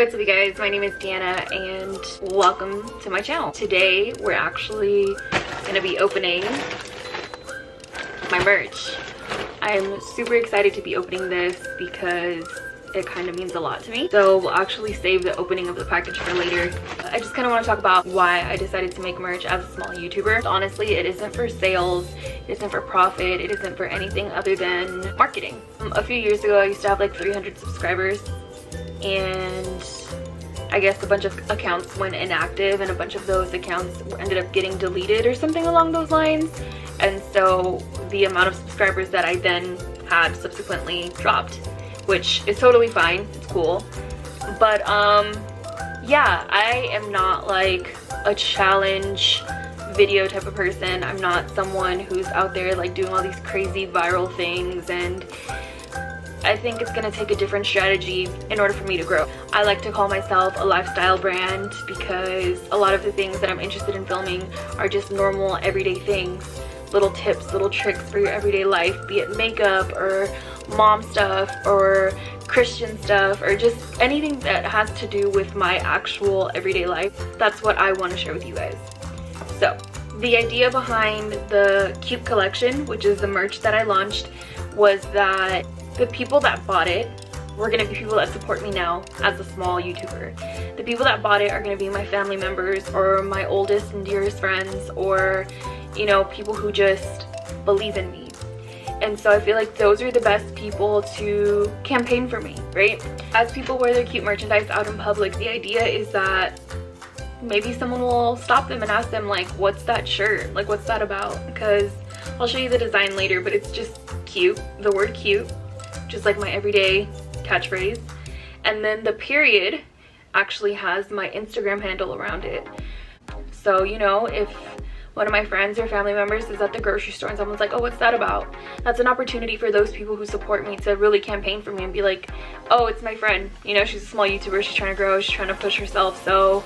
What's up you guys, my name is Deanna and welcome to my channel. Today we're actually gonna be opening my merch. I'm super excited to be opening this because it kind of means a lot to me. So we'll actually save the opening of the package for later. I just kind of want to talk about why I decided to make merch as a small YouTuber. Honestly, it isn't for sales, it isn't for profit, it isn't for anything other than marketing. A few years ago I used to have like 300 subscribers and I guess a bunch of accounts went inactive and a bunch of those accounts ended up getting deleted or something along those lines. And so the amount of subscribers that I then had subsequently dropped, which is totally fine, it's cool. But yeah, I am not like a challenge video type of person. I'm not someone who's out there like doing all these crazy viral things, and I think it's gonna take a different strategy in order for me to grow. I like to call myself a lifestyle brand because a lot of the things that I'm interested in filming are just normal everyday things, little tips, little tricks for your everyday life, be it makeup or mom stuff or Christian stuff or just anything that has to do with my actual everyday life. That's what I want to share with you guys. So the idea behind the Cute collection, which is the merch that I launched, was that the people that bought it were going to be people that support me now as a small YouTuber. The people that bought it are going to be my family members or my oldest and dearest friends, or you know, people who just believe in me. And so I feel like those are the best people to campaign for me, right? As people wear their cute merchandise out in public, the idea is that maybe someone will stop them and ask them like, what's that shirt? Like, what's that about? Because I'll show you the design later, but it's just cute, the word cute, just like my everyday catchphrase. And then the period actually has my Instagram handle around it. So, you know, if one of my friends or family members is at the grocery store and someone's like, oh, what's that about? That's an opportunity for those people who support me to really campaign for me and be like, oh, it's my friend. You know, she's a small YouTuber, she's trying to grow, she's trying to push herself, so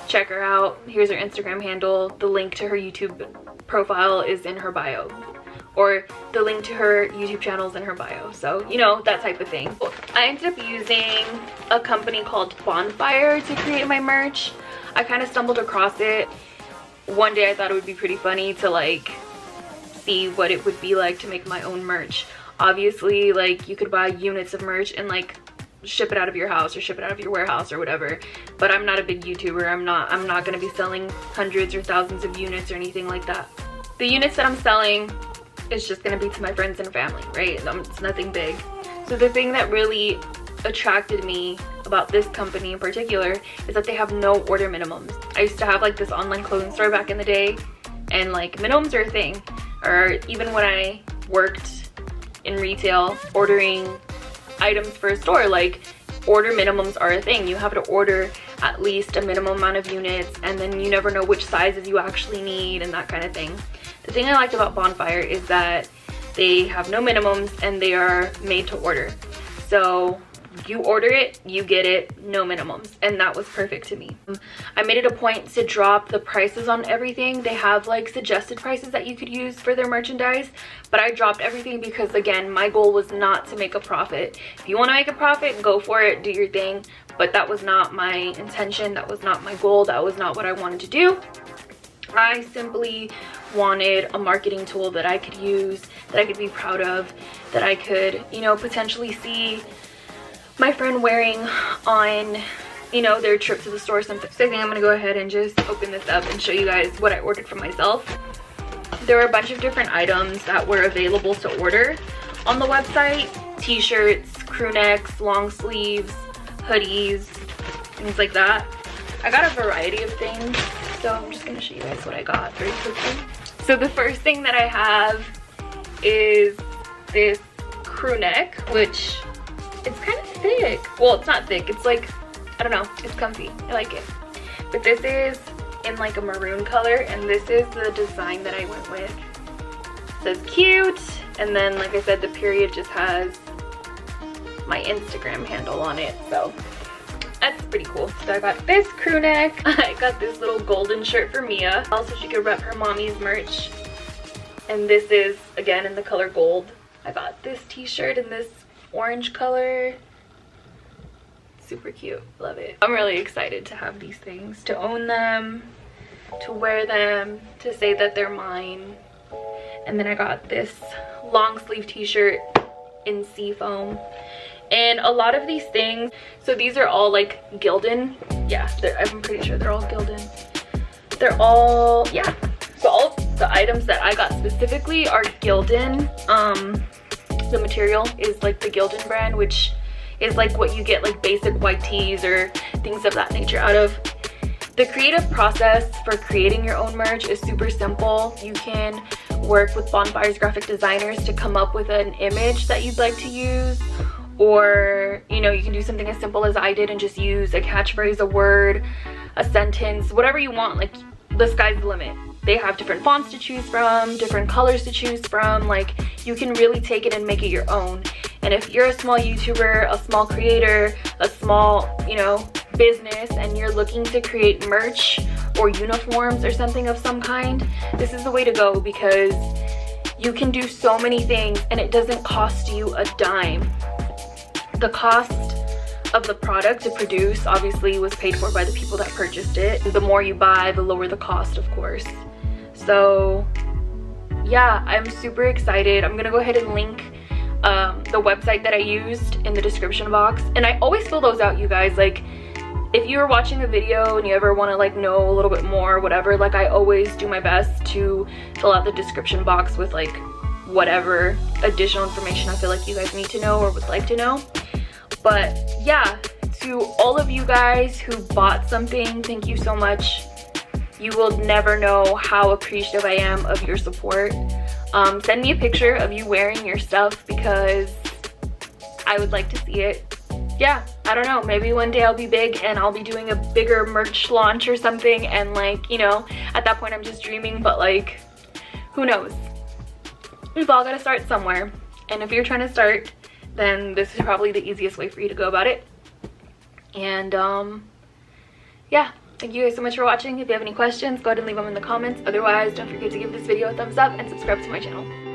check her out. Here's her Instagram handle. The link to her YouTube profile is in her bio. Or the link to her YouTube channel is in her bio. So, you know, that type of thing. I ended up using a company called Bonfire to create my merch. I kind of stumbled across it. One day I thought it would be pretty funny to like see what it would be like to make my own merch. Obviously, like, you could buy units of merch and like ship it out of your house or ship it out of your warehouse or whatever, but I'm not a big YouTuber. I'm not gonna be selling hundreds or thousands of units or anything like that. The units that I'm selling is just gonna be to my friends and family, right? It's nothing big. So the thing that really attracted me about this company in particular is that they have no order minimums. I used to have like this online clothing store back in the day, and like minimums are a thing. Or even when I worked in retail ordering items for a store, like order minimums are a thing. You have to order at least a minimum amount of units, and then you never know which sizes you actually need and that kind of thing. The thing I liked about Bonfire is that they have no minimums and they are made to order. So you order it, you get it, no minimums, and that was perfect to me. I made it a point to drop the prices on everything. They have like suggested prices that you could use for their merchandise, but I dropped everything because, again, my goal was not to make a profit. If you want to make a profit, go for it, do your thing, but that was not my intention, that was not my goal, that was not what I wanted to do. I simply wanted a marketing tool that I could use, that I could be proud of, that I could, you know, potentially see my friend wearing on, you know, their trip to the store or something. So I think I'm gonna go ahead and just open this up and show you guys what I ordered for myself. There were a bunch of different items that were available to order on the website. T-shirts, crew necks, long sleeves, hoodies, things like that. I got a variety of things, so I'm just gonna show you guys what I got very quickly. So the first thing that I have is this crew neck, which it's kind of thick. Well, it's not thick, it's like, I don't know, it's comfy, I like it. But this is in like a maroon color, and this is the design that I went with. It says cute, and then like I said, the period just has my Instagram handle on it, so that's pretty cool. So I got this crew neck. I got this little golden shirt for Mia, also she could rep her mommy's merch. And this is, again, in the color gold. I got this t-shirt in this orange color. It's super cute. Love it. I'm really excited to have these things, to own them, to wear them, to say that they're mine. And then I got this long sleeve t-shirt in seafoam. And a lot of these things, so these are all like Gildan. Yeah, I'm pretty sure they're all Gildan. They're all, yeah. So all of the items that I got specifically are Gildan. The material is like the Gildan brand, which is like what you get like basic white tees or things of that nature out of. The creative process for creating your own merch is super simple. You can work with Bonfires graphic designers to come up with an image that you'd like to use, or you know, you can do something as simple as I did and just use a catchphrase, a word, a sentence, whatever you want. Like, the sky's the limit. They have different fonts to choose from, different colors to choose from. Like, you can really take it and make it your own. And if you're a small YouTuber, a small creator, a small, you know, business, and you're looking to create merch or uniforms or something of some kind, this is the way to go, because you can do so many things and it doesn't cost you a dime. The cost of the product to produce obviously was paid for by the people that purchased it. The more you buy, the lower the cost, of course. So yeah, I'm super excited. I'm gonna go ahead and link the website that I used in the description box, and I always fill those out, you guys. Like, if you're watching a video and you ever want to like know a little bit more, whatever, like I always do my best to fill out the description box with like whatever additional information I feel like you guys need to know or would like to know. But yeah, to all of you guys who bought something, thank you so much. You will never know how appreciative I am of your support. Send me a picture of you wearing your stuff, because I would like to see it. Yeah, I don't know, maybe one day I'll be big and I'll be doing a bigger merch launch or something, and like, you know, at that point I'm just dreaming, but like, who knows? We've all got to start somewhere, and if you're trying to start, then this is probably the easiest way for you to go about it. And yeah, thank you guys so much for watching. If you have any questions, go ahead and leave them in the comments. Otherwise, don't forget to give this video a thumbs up and subscribe to my channel.